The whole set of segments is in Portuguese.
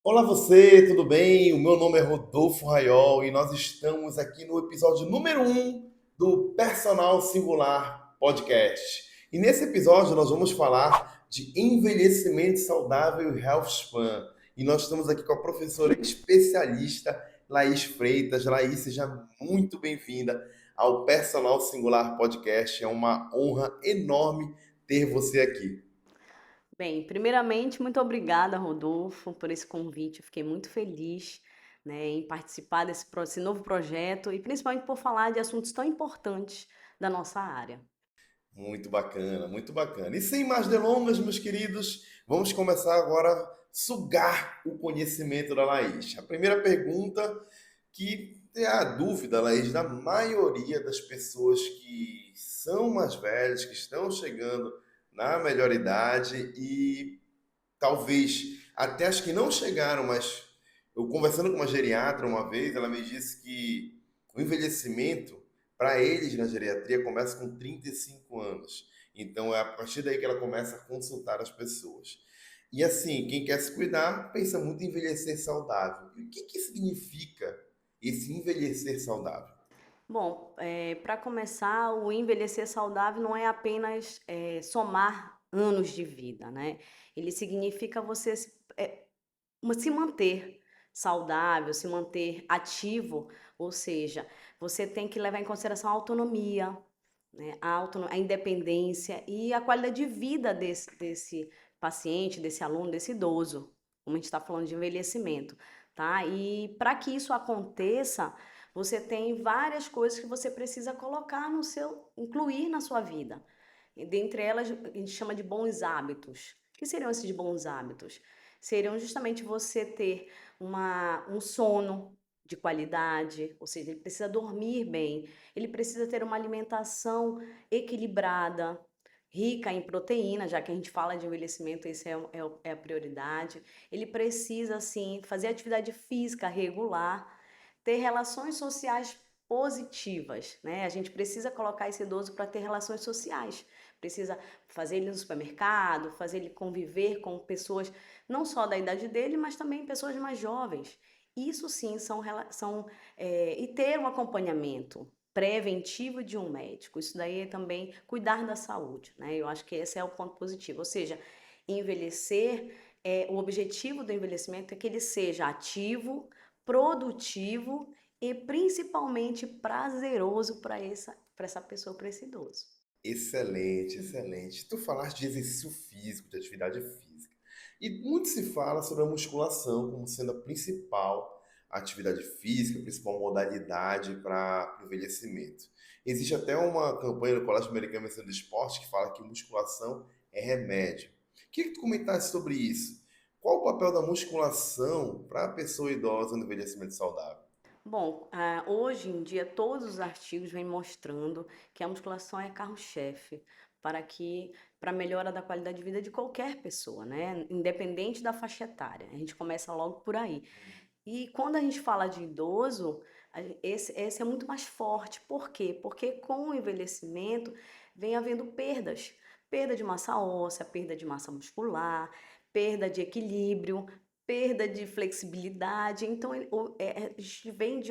Olá você, tudo bem? O meu nome é Rodolfo Raiol e nós estamos aqui no episódio número um do Personal Singular Podcast. E nesse episódio nós vamos falar de envelhecimento saudável e health span. E nós estamos aqui com a professora especialista Laís Freitas. Laís, seja muito bem-vinda ao Personal Singular Podcast. É uma honra enorme ter você aqui. Bem, primeiramente, muito obrigada, Rodolfo, por esse convite. Eu fiquei muito feliz, né, em participar desse novo projeto e principalmente por falar de assuntos tão importantes da nossa área. Muito bacana, muito bacana. E sem mais delongas, meus queridos, vamos começar agora a sugar o conhecimento da Laís. A primeira pergunta, que é a dúvida, Laís, da maioria das pessoas que são mais velhas, que estão chegando na melhor idade e talvez até as que não chegaram, mas eu conversando com uma geriatra uma vez, ela me disse que o envelhecimento para eles na geriatria começa com 35 anos. Então é a partir daí que ela começa a consultar as pessoas. E assim, quem quer se cuidar pensa muito em envelhecer saudável. E o que significa esse envelhecer saudável? Bom, para começar, o envelhecer saudável não é apenas somar anos de vida, né? Ele significa você se manter saudável, se manter ativo, ou seja, você tem que levar em consideração a autonomia, né, a independência e a qualidade de vida desse paciente, desse aluno, desse idoso, como a gente está falando de envelhecimento, tá? E para que isso aconteça, você tem várias coisas que você precisa colocar no seu, incluir na sua vida. E dentre elas, a gente chama de bons hábitos. O que seriam esses bons hábitos? Seriam justamente você ter um sono de qualidade, ou seja, ele precisa dormir bem, ele precisa ter uma alimentação equilibrada, rica em proteína, já que a gente fala de envelhecimento, isso é a prioridade. Ele precisa, assim, fazer atividade física regular, ter relações sociais positivas, né? A gente precisa colocar esse idoso para ter relações sociais, precisa fazer ele no supermercado, fazer ele conviver com pessoas não só da idade dele, mas também pessoas mais jovens. Isso sim e ter um acompanhamento preventivo de um médico. Isso daí é também cuidar da saúde, né? Eu acho que esse é o ponto positivo. Ou seja, envelhecer, o objetivo do envelhecimento é que ele seja ativo, produtivo e principalmente prazeroso para essa pessoa, para esse idoso. Excelente, excelente. Tu falaste de exercício físico, de atividade física. E muito se fala sobre a musculação como sendo a principal atividade física, a principal modalidade para o envelhecimento. Existe até uma campanha no Colégio Americano de Medicina do Esporte que fala que musculação é remédio. Queria que tu comentasse sobre isso. Qual o papel da musculação para a pessoa idosa no envelhecimento saudável? Bom, hoje em dia todos os artigos vêm mostrando que a musculação é carro-chefe para a melhora da qualidade de vida de qualquer pessoa, né? Independente da faixa etária. A gente começa logo por aí. E quando a gente fala de idoso, esse é muito mais forte. Por quê? Porque com o envelhecimento vem havendo perdas. Perda de massa óssea, perda de massa muscular, perda de equilíbrio, perda de flexibilidade. Então, a gente vem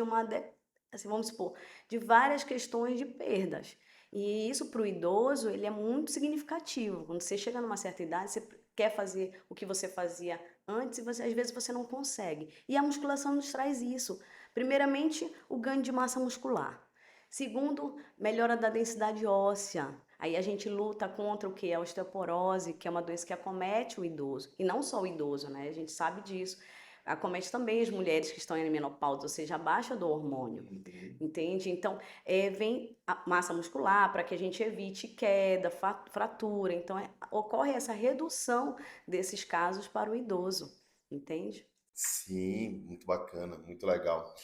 assim, vamos supor, de várias questões de perdas. E isso para o idoso, ele é muito significativo. Quando você chega numa certa idade, você quer fazer o que você fazia antes e às vezes você não consegue. E a musculação nos traz isso. Primeiramente, o ganho de massa muscular. Segundo, melhora da densidade óssea. Aí a gente luta contra o que é a osteoporose, que é uma doença que acomete o idoso. E não só o idoso, né? A gente sabe disso. Acomete também as mulheres que estão em menopausa, ou seja, a baixa do hormônio. Uhum. Entende? Então, vem a massa muscular para que a gente evite queda, fratura. Então, ocorre essa redução desses casos para o idoso, entende? Sim, muito bacana, muito legal.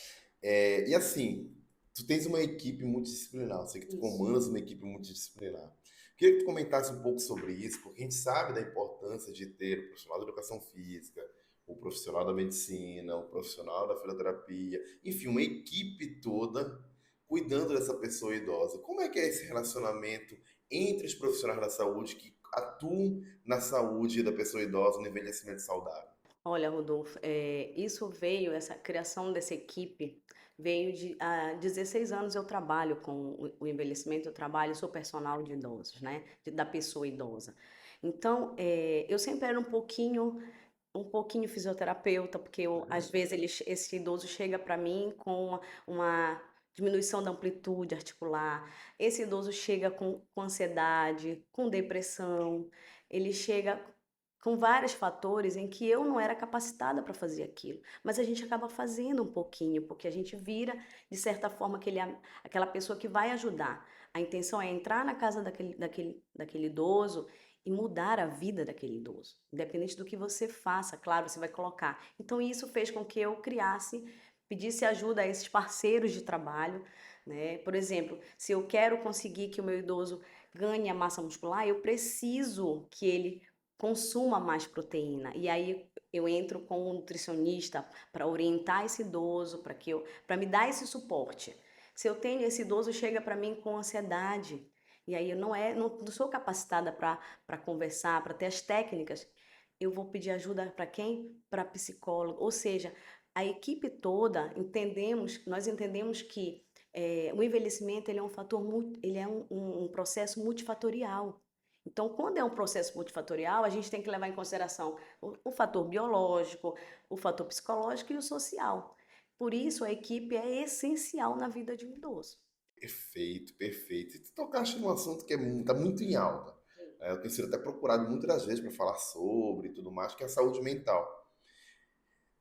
E assim, tu tens uma equipe multidisciplinar, eu sei que tu Isso. comandas uma equipe multidisciplinar. Queria que tu comentasse um pouco sobre isso, porque a gente sabe da importância de ter o profissional da educação física, o profissional da medicina, o profissional da fisioterapia, enfim, uma equipe toda cuidando dessa pessoa idosa. Como é que é esse relacionamento entre os profissionais da saúde que atuam na saúde da pessoa idosa no envelhecimento saudável? Olha, Rodolfo, essa criação dessa equipe veio de há 16 anos eu trabalho com o envelhecimento, eu trabalho, sou personal de idosos, né, da pessoa idosa. Então, eu sempre era um pouquinho fisioterapeuta, porque às vezes esse idoso chega para mim com uma diminuição da amplitude articular, esse idoso chega com ansiedade, com depressão, ele chega com vários fatores em que eu não era capacitada para fazer aquilo, mas a gente acaba fazendo um pouquinho, porque a gente vira, de certa forma, aquela pessoa que vai ajudar. A intenção é entrar na casa daquele idoso e mudar a vida daquele idoso, independente do que você faça, claro, você vai colocar. Então, isso fez com que eu pedisse ajuda a esses parceiros de trabalho, né? Por exemplo, se eu quero conseguir que o meu idoso ganhe a massa muscular, eu preciso que ele consuma mais proteína. E aí eu entro com um nutricionista para orientar esse idoso, para me dar esse suporte. Se eu tenho esse idoso chega para mim com ansiedade, e aí eu não sou capacitada para conversar, para ter as técnicas, eu vou pedir ajuda para quem? Para psicólogo. Ou seja, a equipe toda nós entendemos que o envelhecimento ele é um fator, ele é um processo multifatorial. Então, quando é um processo multifatorial, a gente tem que levar em consideração o fator biológico, o fator psicológico e o social. Por isso, a equipe é essencial na vida de um idoso. Perfeito, perfeito. E tu tocaste num assunto que está muito em alta. Eu tenho sido até procurado muitas das vezes para falar sobre e tudo mais, que é a saúde mental.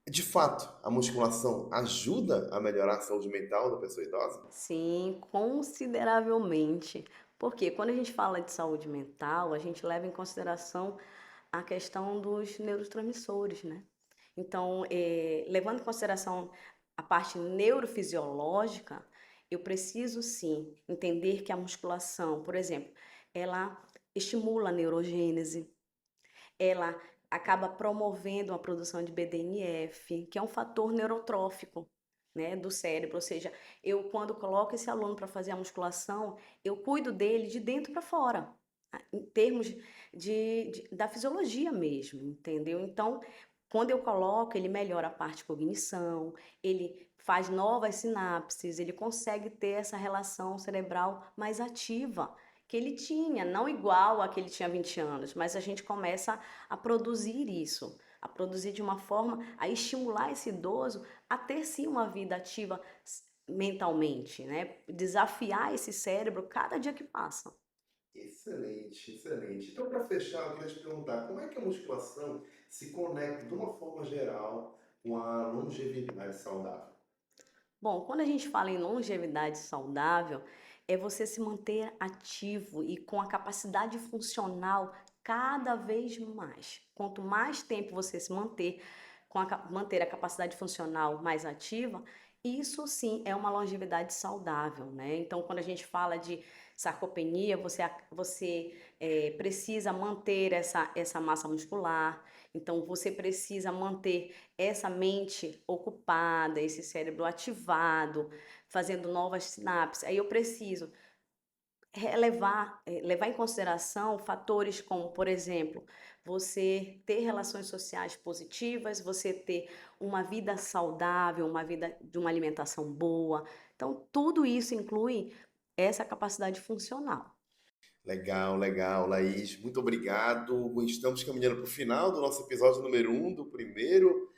De fato, a musculação ajuda a melhorar a saúde mental da pessoa idosa? Sim, consideravelmente. Porque quando a gente fala de saúde mental, a gente leva em consideração a questão dos neurotransmissores, né? Então, levando em consideração a parte neurofisiológica, eu preciso sim entender que a musculação, por exemplo, ela estimula a neurogênese, ela acaba promovendo a produção de BDNF, que é um fator neurotrófico, né, do cérebro. Ou seja, eu quando coloco esse aluno para fazer a musculação, eu cuido dele de dentro para fora, em termos da fisiologia mesmo, entendeu? Então, quando eu coloco, ele melhora a parte de cognição, ele faz novas sinapses, ele consegue ter essa relação cerebral mais ativa que ele tinha, não igual a que ele tinha 20 anos, mas a gente começa a produzir isso, a produzir de uma forma a estimular esse idoso a ter sim uma vida ativa mentalmente, né? Desafiar esse cérebro cada dia que passa. Excelente, excelente. Então, para fechar, eu queria te perguntar como é que a musculação se conecta, de uma forma geral, com a longevidade saudável? Bom, quando a gente fala em longevidade saudável, é você se manter ativo e com a capacidade funcional cada vez mais. Quanto mais tempo você se manter manter a capacidade funcional mais ativa, isso sim é uma longevidade saudável, né? Então, quando a gente fala de sarcopenia, você precisa manter essa massa muscular. Então, você precisa manter essa mente ocupada, esse cérebro ativado, fazendo novas sinapses. Aí eu preciso levar em consideração fatores como, por exemplo, você ter relações sociais positivas, você ter uma vida saudável, uma vida de uma alimentação boa. Então, tudo isso inclui essa capacidade funcional. Legal, legal, Laís. Muito obrigado. Estamos caminhando para o final do nosso episódio número um do primeiro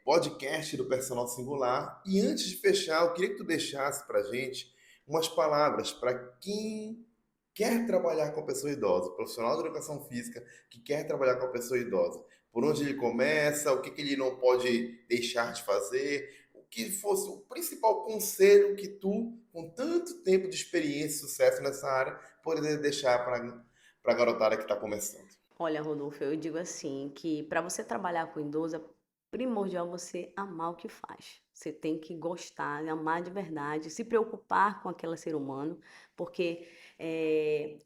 podcast do Personal Singular. E antes de fechar, eu queria que tu deixasse para a gente umas palavras para quem quer trabalhar com a pessoa idosa, profissional de educação física que quer trabalhar com a pessoa idosa. Por onde ele começa, o que ele não pode deixar de fazer, o que fosse o principal conselho que tu, com tanto tempo de experiência e sucesso nessa área, poderia deixar para a garotada que está começando. Olha, Rodolfo, eu digo assim, que para você trabalhar com idoso, é primordial você amar o que faz. Você tem que gostar, amar de verdade, se preocupar com aquele ser humano, porque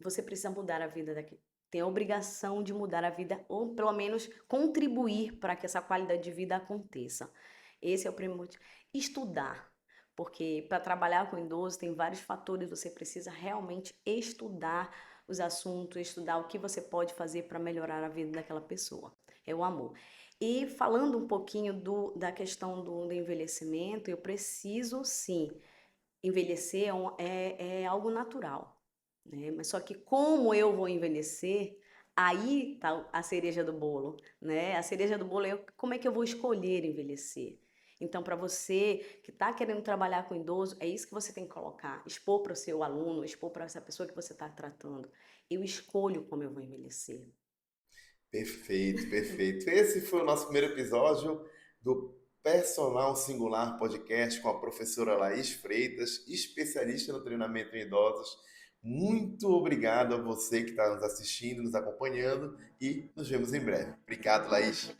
você precisa mudar a vida daquele. Tem a obrigação de mudar a vida, ou pelo menos contribuir para que essa qualidade de vida aconteça. Esse é o primordial. Estudar. Porque para trabalhar com idoso tem vários fatores, você precisa realmente estudar os assuntos, estudar o que você pode fazer para melhorar a vida daquela pessoa. É o amor. E falando um pouquinho da questão do envelhecimento, eu preciso sim, envelhecer é algo natural, né? Mas só que como eu vou envelhecer, aí tá a cereja do bolo, né? A cereja do bolo é como é que eu vou escolher envelhecer. Então, para você que está querendo trabalhar com idoso, é isso que você tem que colocar, expor para o seu aluno, expor para essa pessoa que você está tratando. Eu escolho como eu vou envelhecer. Perfeito, perfeito. Esse foi o nosso primeiro episódio do Personal Singular Podcast com a professora Laís Freitas, especialista no treinamento em idosos. Muito obrigado a você que está nos assistindo, nos acompanhando e nos vemos em breve. Obrigado, Laís.